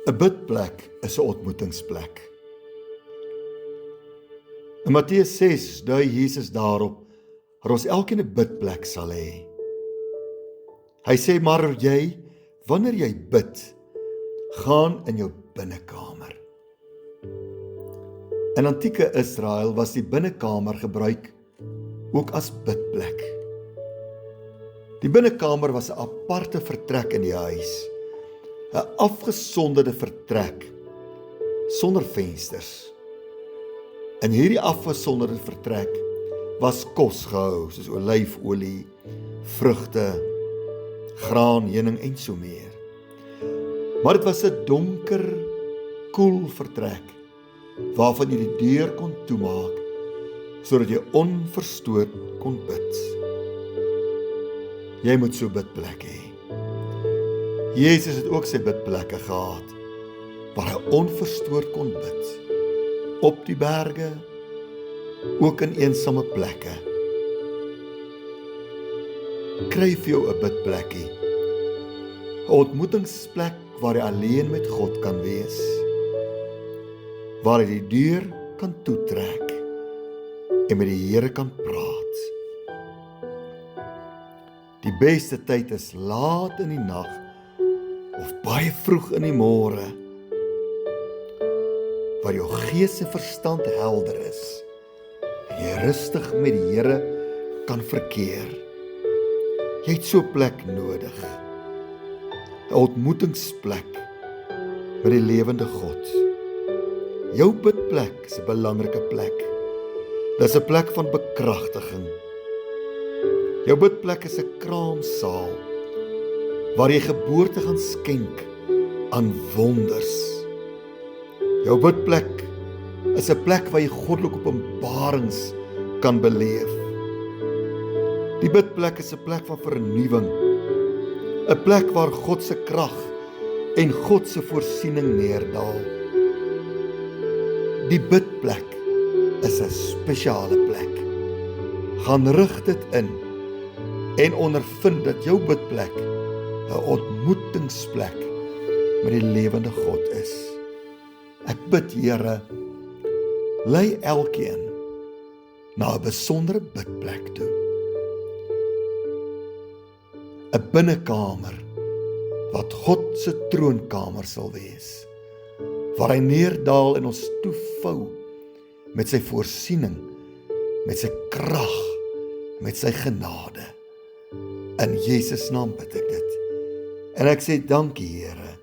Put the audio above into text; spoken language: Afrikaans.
'n bidplek is 'n ontmoetingsplek. In Matteus 6 dui Jesus daarop dat ons elkeen 'n bidplek sal hê. Hy sê maar jy, wanneer jy bid, gaan in jou binnekamer. In antieke Israel was die binnekamer gebruik ook as bidplek. Die binnekamer was 'n aparte vertrek in die huis, 'n afgesonderde vertrek sonder vensters. In hierdie afgesonderde vertrek was kos gehou, soos olyfolie, vrugte, graan, heuning en so meer. Maar dit was 'n donker, koel vertrek, waarvan jy die deur kon toemaak, sodat jy onverstoord kon bid. Jy moet so bidplek hê. Jesus het ook sy bidplekke gehad, waar hy onverstoord kon bid. Op die berge, ook in eensame plekke. Kry vir jou 'n bidplekkie, 'n ontmoetingsplek waar jy alleen met God kan wees, waar jy die deur kan toetrek en met die Here kan praat. Die beste tyd is laat in die nag of baie vroeg in die môre, waar jou gees en verstand helder is en jy rustig met die Here kan verkeer. Jy het so 'n plek nodig, 'n ontmoetingsplek met die lewende God. Jou bidplek is 'n belangrike plek. Dit is 'n plek van bekragtiging. Jou bidplek is 'n kraamsaal waar jy geboorte gaan skenk aan wonders. Jou bidplek is 'n plek waar jy goddelike openbarings kan beleef. Die bidplek is 'n plek van vernuwing, 'n plek waar God se krag en God se voorsiening neerdal. Die bidplek is 'n spesiale plek. Gaan rig dit in en ondervind dat jou bidplek 'n ontmoetingsplek met die lewende God is. Ek bid, Here, lei elkeen na 'n besondere bidplek toe. 'n binnekamer wat God se troonkamer sal wees, waar hy neerdal en ons toevou met sy voorsiening, met sy krag, met sy genade. In Jesus naam bid ek dit. En ek sê dankie, Here,